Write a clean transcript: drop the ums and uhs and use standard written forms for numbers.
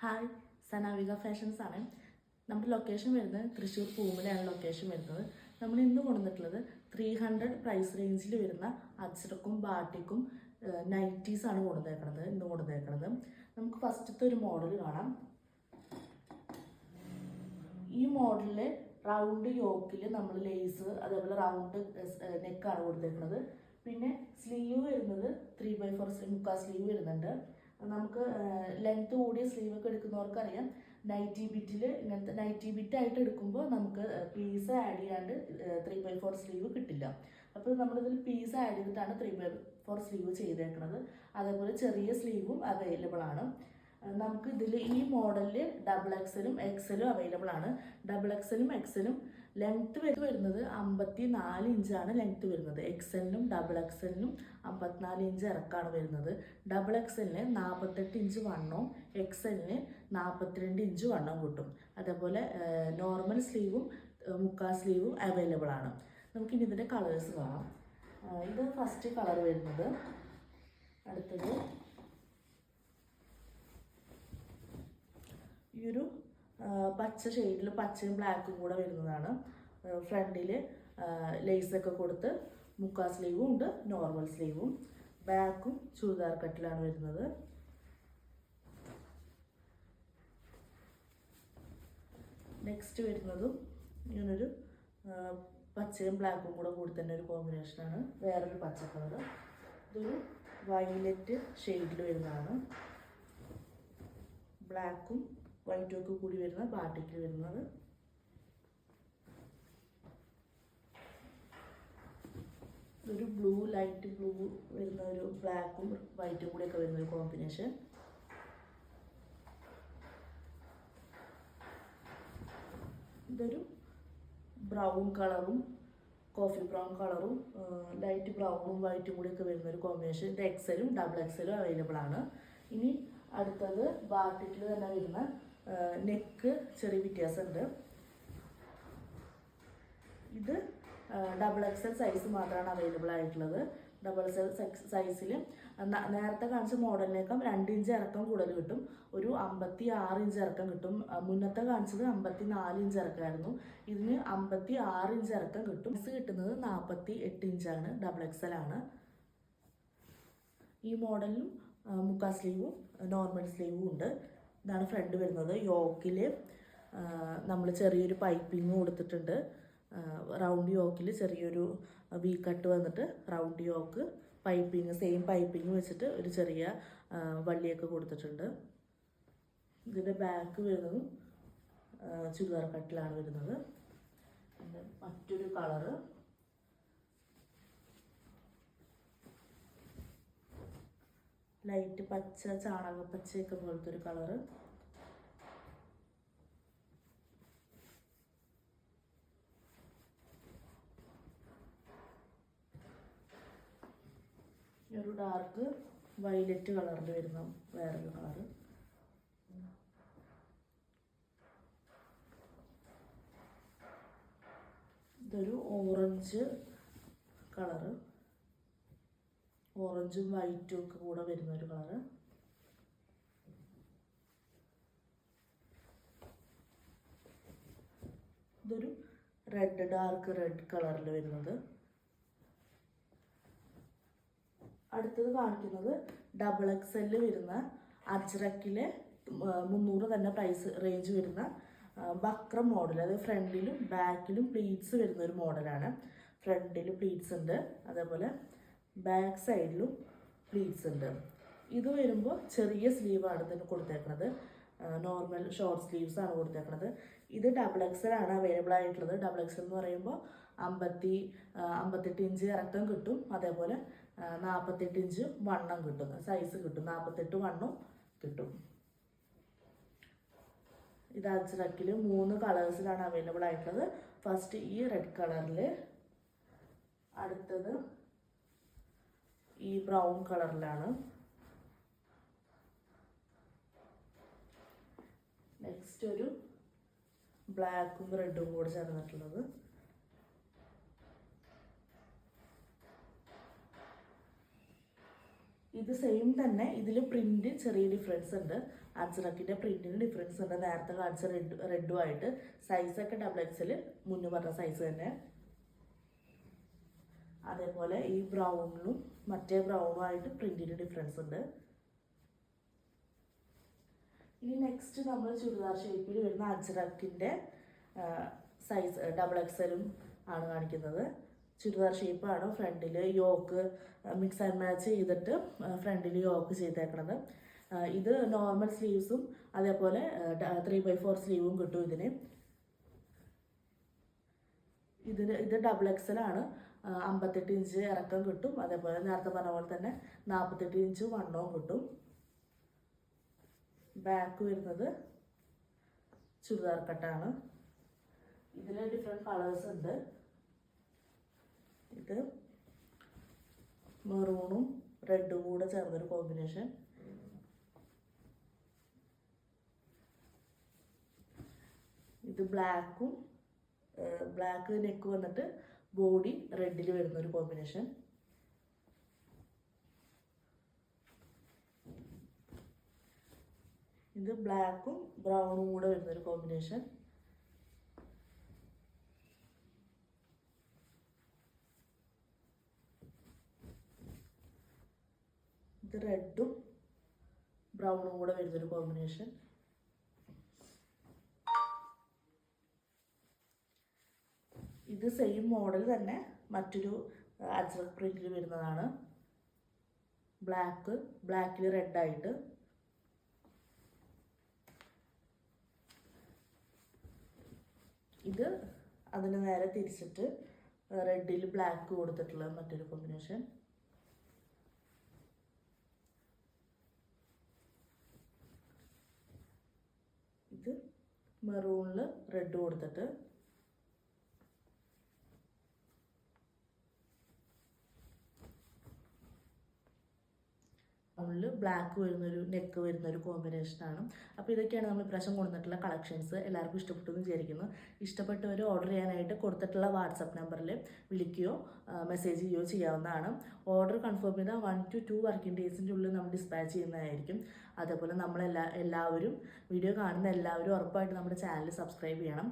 Hi, സനാവിക fashions ആണ്. നമ്മുടെ location വരുന്നത് തൃശ്ശൂർ പൂമലയാണ് ലൊക്കേഷൻ വരുന്നത്. നമ്മൾ ഇന്ന് കൊണ്ടുവന്നിട്ടുള്ളത് 300 പ്രൈസ് റേഞ്ചിൽ വരുന്ന അജ്രക്കും ബാട്ടിക്കും നൈറ്റീസാണ് ഇന്ന് കൊണ്ടുവന്നേക്കുന്നത്. നമുക്ക് ഫസ്റ്റത്തെ ഒരു മോഡൽ കാണാം. ഈ മോഡലിൽ റൗണ്ട് യോക്കിൽ നമ്മൾ ലേസ് അതേപോലെ റൗണ്ട് നെക്കാണ് കൊടുത്തേക്കുന്നത്. പിന്നെ സ്ലീവ് വരുന്നത് 3/4 മുക്കാൽ സ്ലീവ് വരുന്നുണ്ട്. നമുക്ക് ലെങ്ത് കൂടിയ സ്ലീവ് ഒക്കെ എടുക്കുന്നവർക്കറിയാം, നൈറ്റി ബിറ്റിൽ ഇങ്ങനത്തെ നൈറ്റി ബിറ്റായിട്ട് എടുക്കുമ്പോൾ നമുക്ക് പീസ് ആഡ് ചെയ്യാണ്ട് 3/4 സ്ലീവ് കിട്ടില്ല. അപ്പോൾ നമ്മളിതിൽ പീസ് ആഡ് ചെയ്തിട്ടാണ് 3/4 സ്ലീവ് ചെയ്തേക്കുന്നത്. അതേപോലെ ചെറിയ സ്ലീവും അവൈലബിൾ ആണ്. നമുക്ക് ഇതിൽ ഈ മോഡലിൽ XXL XL അവൈലബിൾ ആണ്. XXL ലെങ്ത് വരുന്നത് 54 ഇഞ്ചാണ് ലെങ്ത് വരുന്നത്. XL-നും XXL-നും 54 ഇഞ്ച് ഇറക്കാണ് വരുന്നത്. XXL-ന് 48 ഇഞ്ച് വണ്ണവും XL-ന് 42 ഇഞ്ച് വണ്ണവും കിട്ടും. അതേപോലെ നോർമൽ സ്ലീവും മുക്കാൽ സ്ലീവും അവൈലബിൾ ആണ്. നമുക്കിനി ഇതിൻ്റെ കളേഴ്സ് കാണാം. ഇത് ഫസ്റ്റ് കളർ വരുന്നത്. അടുത്തത് ഈ ഒരു പച്ച ഷെയ്ഡിൽ പച്ചയും ബ്ലാക്കും കൂടെ വരുന്നതാണ്. ഫ്രണ്ടിൽ ലേസൊക്കെ കൊടുത്ത് മുക്കാൽ സ്ലീവും ഉണ്ട്, നോർമൽ സ്ലീവും. ബാക്കും ചുരിദാർ കട്ടിലാണ് വരുന്നത്. നെക്സ്റ്റ് വരുന്നതും ഇങ്ങനൊരു പച്ചയും ബ്ലാക്കും കൂടെ കൂടി തന്നെ ഒരു കോമ്പിനേഷനാണ്. വേറൊരു പച്ച കളർ. ഇതൊരു വയലറ്റ് ഷെയ്ഡിൽ വരുന്നതാണ്. ബ്ലാക്കും വൈറ്റും ഒക്കെ കൂടി വരുന്ന ബാട്ടിക്കിൽ വരുന്നത്. ഒരു ബ്ലൂ, ലൈറ്റ് ബ്ലൂ വരുന്ന ഒരു ബ്ലാക്കും വൈറ്റും കൂടി ഒക്കെ വരുന്ന ഒരു കോമ്പിനേഷൻ. ഇതൊരു ബ്രൗൺ കളറും കോഫി ബ്രൗൺ കളറും ലൈറ്റ് ബ്രൗണും വൈറ്റും കൂടി ഒക്കെ വരുന്ന ഒരു കോമ്പിനേഷൻ. ഇത് XL-ഉം XXL-ഉം അവൈലബിൾ ആണ്. ഇനി അടുത്തത് ബാട്ടിക്കിൽ തന്നെ വരുന്ന നെക്ക് ചെറിയ വ്യത്യാസമുണ്ട്. ഇത് XXL സൈസ് മാത്രമാണ് അവൈലബിൾ ആയിട്ടുള്ളത്. XXL സൈസിൽ നേരത്തെ കാണിച്ച മോഡലിനേക്കാൾ 2 ഇഞ്ച് ഇറക്കം കൂടുതൽ കിട്ടും. ഒരു 56 ഇഞ്ച് ഇറക്കം കിട്ടും. മുന്നത്തെ കാണിച്ചത് 54 ഇഞ്ച് ഇറക്കമായിരുന്നു. ഇതിന് 56 ഇഞ്ച് ഇറക്കം കിട്ടും. സൈസ് കിട്ടുന്നത് 48 ഇഞ്ചാണ്. XXL ആണ്. ഈ മോഡലിലും മുക്കാൽ സ്ലീവും നോർമൽ സ്ലീവും ഉണ്ട്. ഇതാണ് ഫ്രണ്ട് വരുന്നത്. യോക്കിൽ നമ്മൾ ചെറിയൊരു പൈപ്പിങ് കൊടുത്തിട്ടുണ്ട്. റൗണ്ട് യോക്കിൽ ചെറിയൊരു വി കട്ട് വന്നിട്ട് round yoke piping same piping വെച്ചിട്ട് ഒരു ചെറിയ വള്ളിയൊക്കെ കൊടുത്തിട്ടുണ്ട്. ഇതിൻ്റെ ബാക്ക് വരുന്നതും ചുരിദാർ കട്ടിലാണ് വരുന്നത്. മറ്റൊരു കളറ് ലൈറ്റ് പച്ച, ചാണകപ്പച്ചയൊക്കെ പോലത്തെ ഒരു കളറ്. ഒരു ഡാർക്ക് വയലറ്റ് കളറിൽ വരുന്ന വേറൊരു കളറ്. ഇതൊരു ഓറഞ്ച് കളറ്, ഓറഞ്ചും വൈറ്റും ഒക്കെ കൂടെ വരുന്ന ഒരു കളറ്. ഇതൊരു റെഡ്, ഡാർക്ക് റെഡ് കളറിൽ വരുന്നത്. അടുത്തത് കാണിക്കുന്നത് XXL വരുന്ന അജ്രക്കിലെ 300 തന്നെ പ്രൈസ് റേഞ്ച് വരുന്ന ബക്രം മോഡൽ. അത് ഫ്രണ്ടിലും ബാക്കിലും പ്ലീറ്റ്സ് വരുന്ന ഒരു മോഡലാണ്. ഫ്രണ്ടിൽ പ്ലീറ്റ്സ് ഉണ്ട്, അതേപോലെ ബാക്ക് സൈഡിലും പ്ലീറ്റ്സ് ഉണ്ട്. ഇത് വരുമ്പോൾ ചെറിയ സ്ലീവാണ് ഇതിന് കൊടുത്തേക്കുന്നത്. നോർമൽ ഷോർട്ട് സ്ലീവ്സ് ആണ് കൊടുത്തേക്കുന്നത്. ഇത് XXL ആണ് അവൈലബിൾ ആയിട്ടുള്ളത്. XXL എന്ന് പറയുമ്പോൾ 58 ഇഞ്ച് ഇറക്കം കിട്ടും. അതേപോലെ 48 ഇഞ്ച് വണ്ണം കിട്ടും, സൈസ് കിട്ടും. 48 വണ്ണം കിട്ടും. ഇത് അജ്രക്കിൽ 3 കളേഴ്സിലാണ് അവൈലബിൾ ആയിട്ടുള്ളത്. ഫസ്റ്റ് ഈ റെഡ് കളറിൽ, അടുത്തത് ഈ ബ്രൗൺ കളറിലാണ്, നെക്സ്റ്റ് ഒരു ബ്ലാക്കും റെഡും കൂടെ ചേർന്നിട്ടുള്ളത്. ഇത് സെയിം തന്നെ, ഇതിൽ പ്രിന്റ് ചെറിയ ഡിഫറൻസ് ഉണ്ട്. അജ്രക്കിൻ്റെ പ്രിൻറ്റിന് ഡിഫറൻസ് ഉണ്ട്. നേരത്തെ കാണിച്ച റെഡുമായിട്ട്. സൈസൊക്കെ XXL മുന്നേ പറഞ്ഞ സൈസ് തന്നെ. അതേപോലെ ഈ ബ്രൗണിലും മറ്റേ ബ്രൗണുമായിട്ട് പ്രിൻറ്റിന് ഡിഫറൻസ് ഉണ്ട്. ഇനി നെക്സ്റ്റ് നമ്മൾ ചുരിദാർ ഷേപ്പിൽ വരുന്ന അജ്രക്കിൻ്റെ സൈസ് XXL ആണ് കാണിക്കുന്നത്. ചുരിദാർ ഷേപ്പാണ്. ഫ്രണ്ടിൽ യോക്ക് മിക്സ് ആൻഡ് മാച്ച് ചെയ്തിട്ട് ഫ്രണ്ടിൽ യോക്ക് ചെയ്തേക്കണത്. ഇത് നോർമൽ സ്ലീവ്സും അതേപോലെ 3/4 സ്ലീവും കിട്ടും ഇതിന്. ഇത് XXL ആണ്. 58 ഇഞ്ച് ഇറക്കം കിട്ടും. അതേപോലെ നേരത്തെ പറഞ്ഞ പോലെ തന്നെ 48 ഇഞ്ച് വണ്ണവും കിട്ടും. ബാക്ക് വരുന്നത് ചുരിദാർ കട്ടാണ്. ഇതിൽ ഡിഫറെൻറ്റ് കളേഴ്സ് ഉണ്ട്. ഇത് മെറൂണും റെഡും കൂടെ ചേർന്നൊരു കോമ്പിനേഷൻ. ഇത് ബ്ലാക്ക് നെക്ക് വന്നിട്ട് ബോഡി റെഡിൽ വരുന്നൊരു കോമ്പിനേഷൻ. ഇത് ബ്ലാക്കും ബ്രൗണും കൂടെ വരുന്നൊരു കോമ്പിനേഷൻ. ഇത് റെഡും ബ്രൗണും കൂടെ വരുന്നൊരു കോമ്പിനേഷൻ. ഇത് സെയിം മോഡൽ തന്നെ മറ്റൊരു അജ്രക് പ്രിന്റിൽ വരുന്നതാണ്. ബ്ലാക്കിൽ റെഡായിട്ട്. ഇത് അതിന് നേരെ തിരിച്ചിട്ട് റെഡിൽ ബ്ലാക്ക് കൊടുത്തിട്ടുള്ള മറ്റൊരു കോമ്പിനേഷൻ. ഇത് മെറൂണിൽ റെഡ് കൊടുത്തിട്ട്. ഉള്ളിൽ ബ്ലാക്ക് വരുന്നൊരു നെക്ക് വരുന്നൊരു കോമ്പിനേഷനാണ്. അപ്പോൾ ഇതൊക്കെയാണ് നമ്മൾ ഇപ്രാവശ്യം കൊണ്ടുവന്നിട്ടുള്ള കളക്ഷൻസ്. എല്ലാവർക്കും ഇഷ്ടപ്പെട്ടു എന്ന് വിചാരിക്കുന്നു. ഇഷ്ടപ്പെട്ടവർ ഓർഡർ ചെയ്യാനായിട്ട് കൊടുത്തിട്ടുള്ള വാട്സപ്പ് നമ്പറിൽ വിളിക്കുകയോ മെസ്സേജ് ചെയ്യുകയോ ചെയ്യാവുന്നതാണ്. ഓർഡർ കൺഫേം ചെയ്താൽ 1 to 2 വർക്കിംഗ് ഡേയ്സിൻ്റെ ഉള്ളിൽ നമ്മൾ ഡിസ്പാച്ച് ചെയ്യുന്നതായിരിക്കും. അതേപോലെ എല്ലാവരും വീഡിയോ കാണുന്ന എല്ലാവരും ഉറപ്പായിട്ട് നമ്മുടെ ചാനൽ സബ്സ്ക്രൈബ് ചെയ്യണം.